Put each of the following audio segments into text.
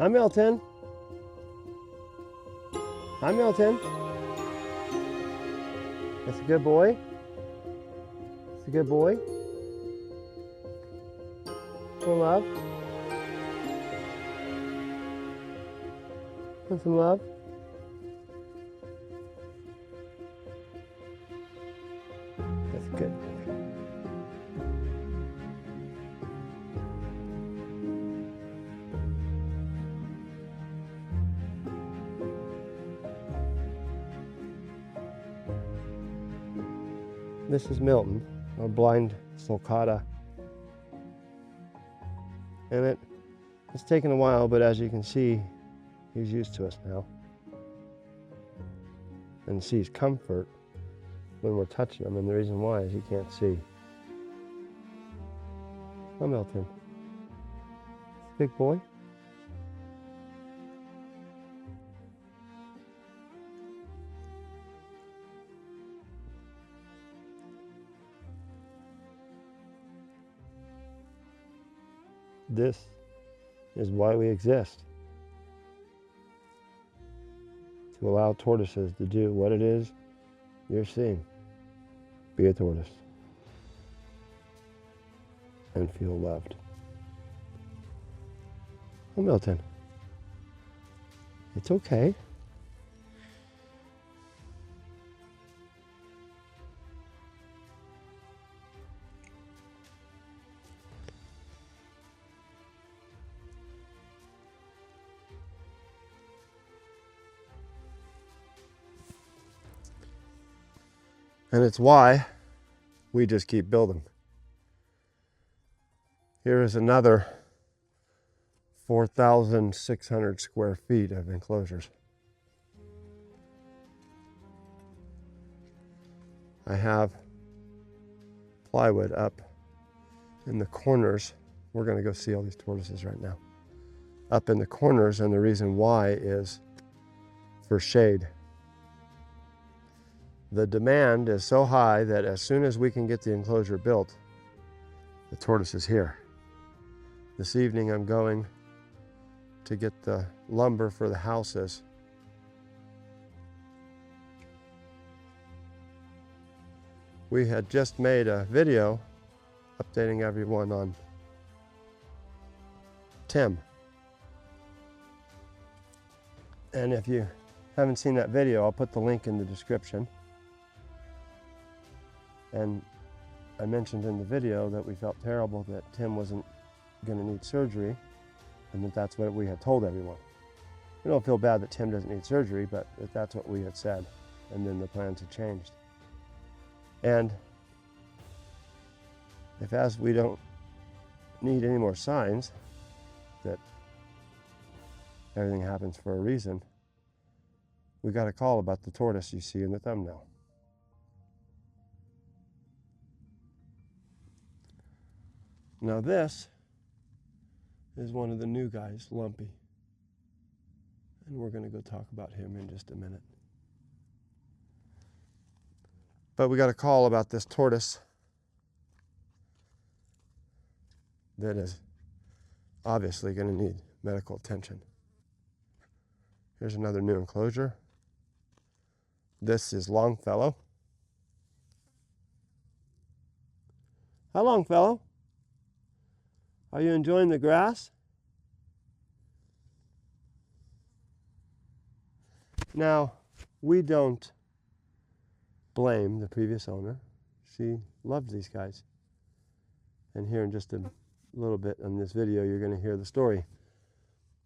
Hi, Milton. Hi, Milton. That's a good boy. That's a good boy. Some love. Want some love? That's a good boy. This is Milton, a blind sulcata. And it's taken a while, but as you can see, he's used to us now. And sees comfort when we're touching him, and the reason why is he can't see. Oh, Milton. Big boy. This is why we exist. To allow tortoises to do what it is you're seeing. Be a tortoise. And feel loved. Oh, Milton. It's okay. And it's why we just keep building. Here is another 4,600 square feet of enclosures. I have plywood up in the corners. We're going to go see all these tortoises right now. Up in the corners, and the reason why is for shade. The demand is so high that as soon as we can get the enclosure built, the tortoise is here. This evening I'm going to get the lumber for the houses. We had just made a video updating everyone on Tim. And if you haven't seen that video, I'll put the link in the description. And I mentioned in the video that we felt terrible that Tim wasn't going to need surgery, and that's what we had told everyone. We don't feel bad that Tim doesn't need surgery, but that's what we had said, and then the plans had changed. And if as we don't need any more signs that everything happens for a reason, we got a call about the tortoise you see in the thumbnail. Now this is one of the new guys, Lumpy. And we're going to go talk about him in just a minute. But we got a call about this tortoise that is obviously going to need medical attention. Here's another new enclosure. This is Longfellow. Hi, Longfellow. Are you enjoying the grass? Now, we don't blame the previous owner. She loved these guys. And here in just a little bit in this video, you're going to hear the story.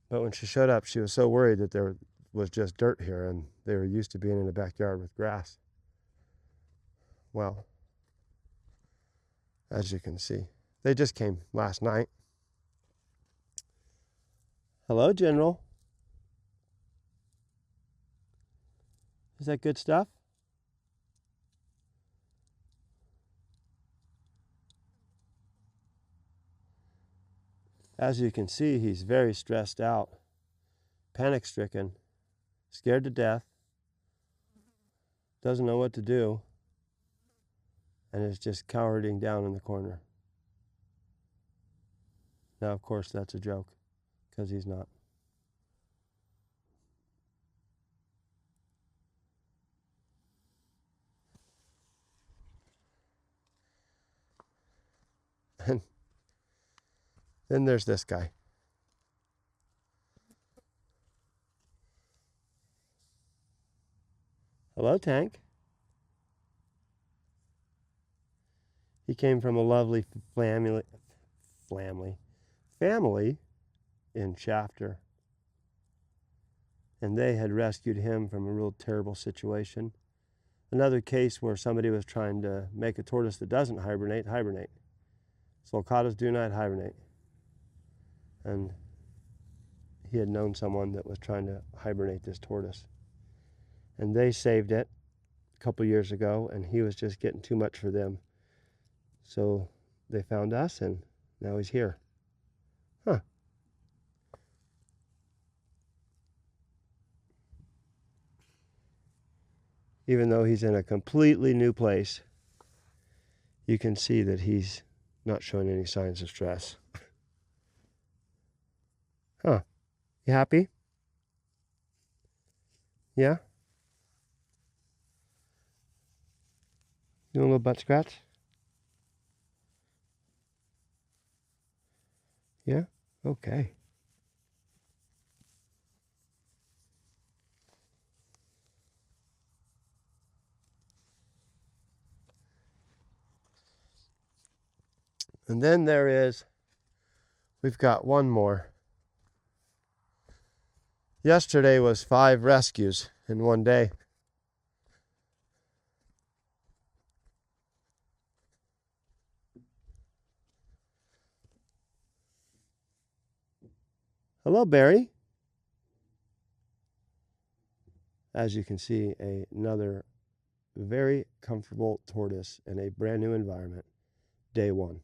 But when she showed up, she was so worried that there was just dirt here and they were used to being in the backyard with grass. Well, as you can see, they just came last night. Hello, General. Is that good stuff? As you can see, he's very stressed out, panic-stricken, scared to death, doesn't know what to do, and is just cowering down in the corner. Now, of course, that's a joke, because he's not. And then there's this guy. Hello, Tank. He came from a lovely family in Shafter. And they had rescued him from a real terrible situation. Another case where somebody was trying to make a tortoise that doesn't hibernate. Sulcatas do not hibernate. And he had known someone that was trying to hibernate this tortoise. And they saved it a couple years ago, and he was just getting too much for them. So they found us, and now he's here. Huh. Even though he's in a completely new place, you can see that he's not showing any signs of stress. Huh. You happy? Yeah? Doing a little butt scratch? Yeah? Okay. And then we've got one more. Yesterday was 5 rescues in one day. Hello, Barry. As you can see, another very comfortable tortoise in a brand new environment, day 1.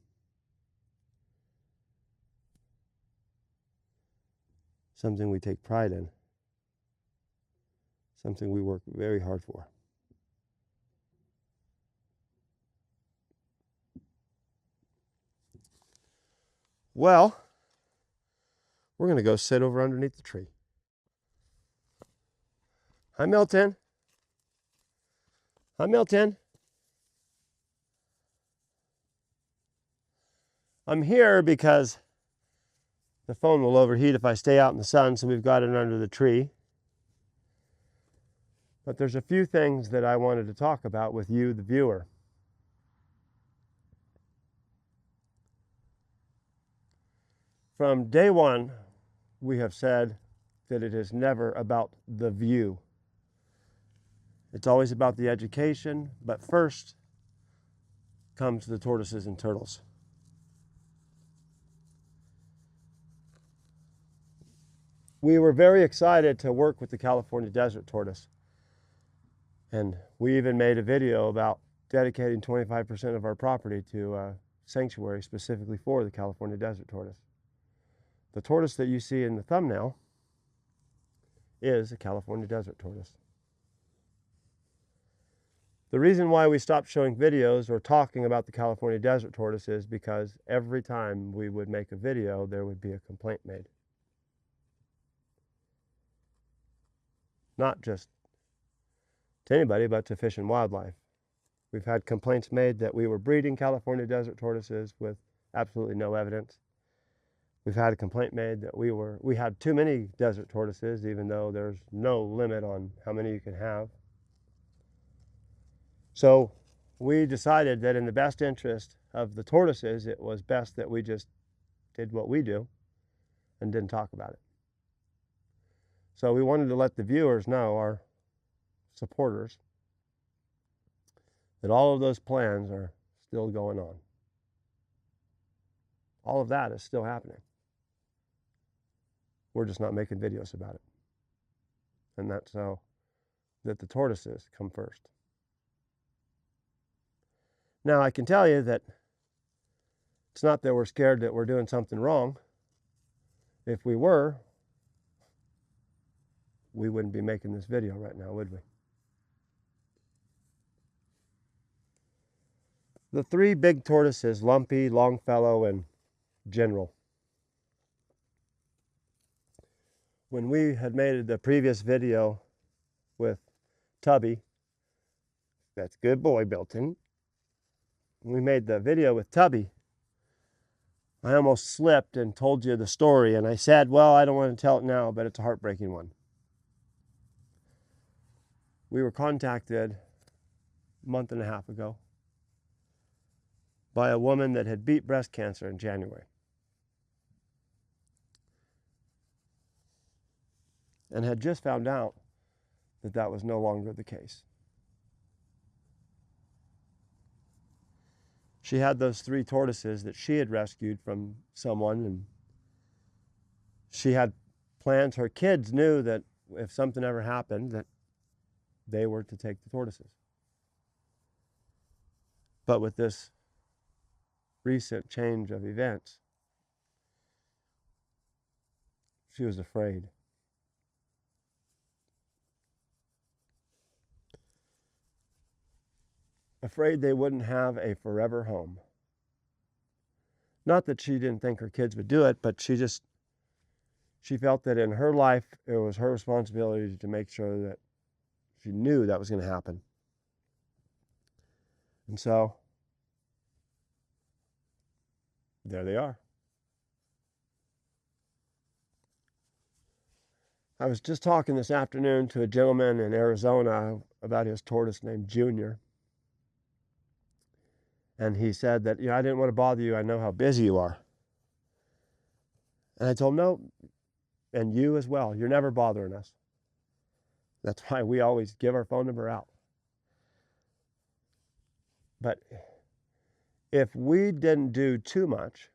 Something we take pride in. Something we work very hard for. Well, we're going to go sit over underneath the tree. Hi, Milton. Hi, Milton. I'm here because the phone will overheat if I stay out in the sun, so we've got it under the tree. But there's a few things that I wanted to talk about with you, the viewer. From day 1, we have said that it is never about the view. It's always about the education, but first comes the tortoises and turtles. We were very excited to work with the California Desert Tortoise. And we even made a video about dedicating 25% of our property to a sanctuary specifically for the California Desert Tortoise. The tortoise that you see in the thumbnail is a California Desert Tortoise. The reason why we stopped showing videos or talking about the California Desert Tortoise is because every time we would make a video, there would be a complaint made. Not just to anybody, but to Fish and Wildlife. We've had complaints made that we were breeding California Desert Tortoises with absolutely no evidence. We've had a complaint made that we had too many desert tortoises, even though there's no limit on how many you can have. So we decided that in the best interest of the tortoises, it was best that we just did what we do and didn't talk about it. So we wanted to let the viewers know, our supporters, that all of those plans are still going on. All of that is still happening. We're just not making videos about it. And that's how that the tortoises come first. Now, I can tell you that it's not that we're scared that we're doing something wrong. If we were, we wouldn't be making this video right now, would we? The 3 big tortoises, Lumpy, Longfellow, and General. When we had made the previous video with Tubby, that's good boy, Milton. When we made the video with Tubby, I almost slipped and told you the story, and I said, well, I don't want to tell it now, but it's a heartbreaking one. We were contacted a month and a half ago by a woman that had beat breast cancer in January and had just found out that that was no longer the case. She had those 3 tortoises that she had rescued from someone, and she had plans. Her kids knew that if something ever happened, that they were to take the tortoises. But with this recent change of events, she was afraid. Afraid they wouldn't have a forever home. Not that she didn't think her kids would do it, but she felt that in her life, it was her responsibility to make sure that she knew that was going to happen. And so, there they are. I was just talking this afternoon to a gentleman in Arizona about his tortoise named Junior. And he said that, I didn't want to bother you. I know how busy you are. And I told him, no, and you as well. You're never bothering us. That's why we always give our phone number out. But if we didn't do too much,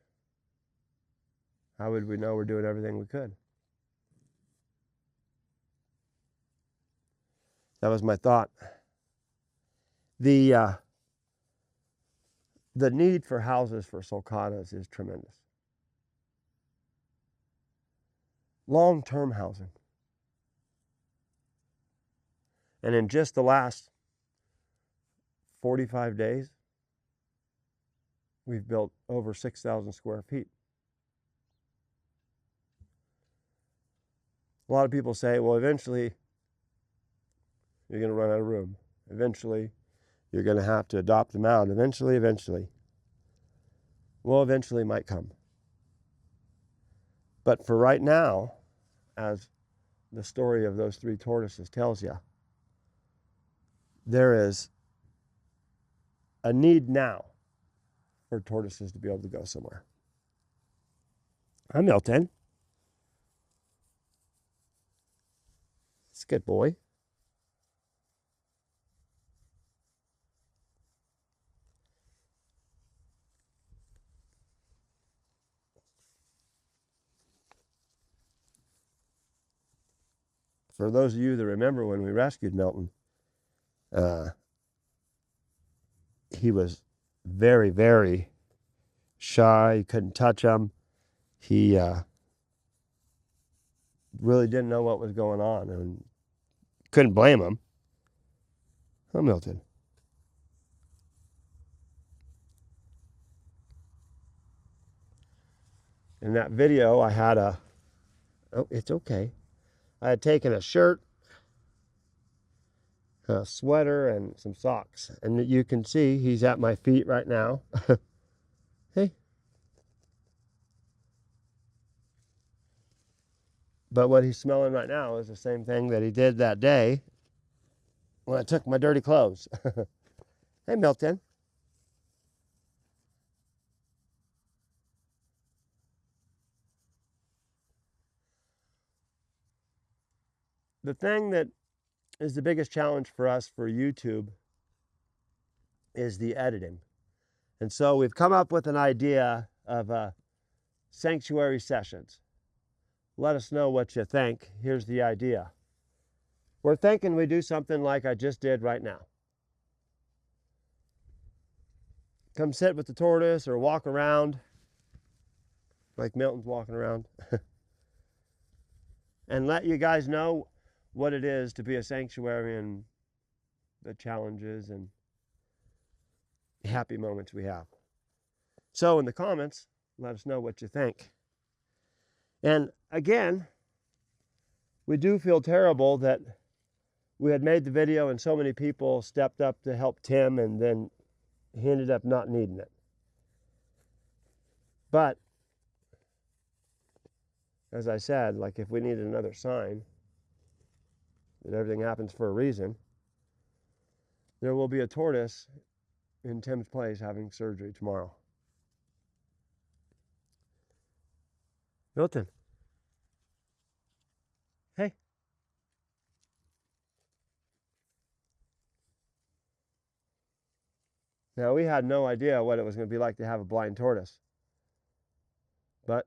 how would we know we're doing everything we could? That was my thought. The need for houses for sulcatas is tremendous. Long-term housing. And in just the last 45 days, we've built over 6,000 square feet. A lot of people say, well, eventually you're going to run out of room. Eventually you're going to have to adopt them out. Eventually. Well, eventually might come. But for right now, as the story of those 3 tortoises tells you, there is a need now for tortoises to be able to go somewhere. Hi, Milton. It's a good boy. For those of you that remember when we rescued Milton, he was very, very shy. You couldn't touch him. He really didn't know what was going on, and couldn't blame him. Oh, Milton. In that video, I had it's okay. I had taken a shirt, a sweater, and some socks. And you can see he's at my feet right now. Hey. But what he's smelling right now is the same thing that he did that day when I took my dirty clothes. Hey, Milton. The thing that is the biggest challenge for us for YouTube is the editing. And so we've come up with an idea of sanctuary sessions. Let us know what you think. Here's the idea. We're thinking we do something like I just did right now. Come sit with the tortoise or walk around like Milton's walking around and let you guys know what it is to be a sanctuary and the challenges and happy moments we have. So in the comments, let us know what you think. And again, we do feel terrible that we had made the video and so many people stepped up to help Tim, and then he ended up not needing it. But as I said, like if we needed another sign that everything happens for a reason, there will be a tortoise in Tim's place having surgery tomorrow. Milton. Hey. Now, we had no idea what it was going to be like to have a blind tortoise. But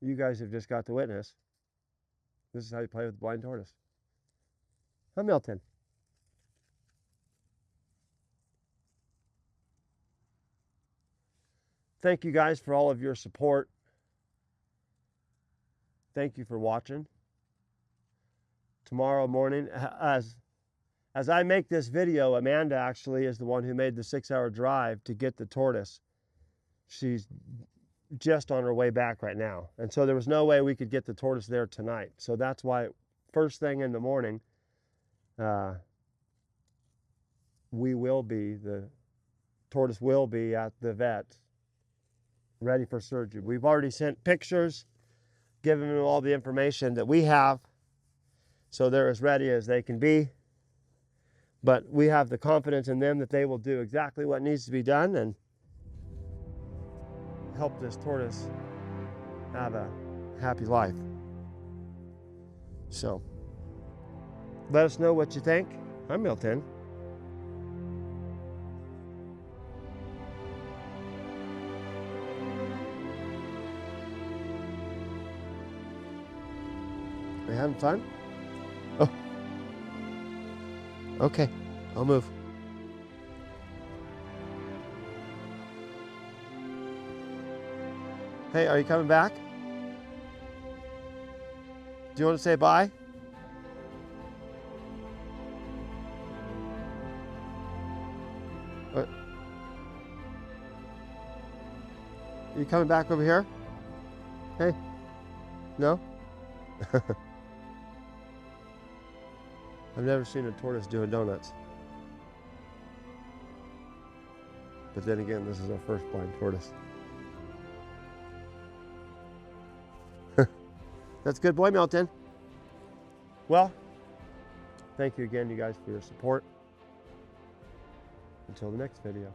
you guys have just got to witness. This is how you play with a blind tortoise. Huh, Milton? Thank you guys for all of your support. Thank you for watching. Tomorrow morning, as I make this video, Amanda actually is the one who made the 6-hour drive to get the tortoise. She's just on her way back right now. And so there was no way we could get the tortoise there tonight. So that's why first thing in the morning, the tortoise will be at the vet ready for surgery. We've already sent pictures, given them all the information that we have. So they're as ready as they can be. But we have the confidence in them that they will do exactly what needs to be done and help this tortoise have a happy life. So, let us know what you think. I'm Milton. Are you having fun? Oh. Okay, I'll move. Hey, are you coming back? Do you want to say bye? Are you coming back over here? Hey? No? I've never seen a tortoise doing donuts. But then again, this is our first blind tortoise. That's a good boy, Milton. Well, thank you again, you guys, for your support. Until the next video.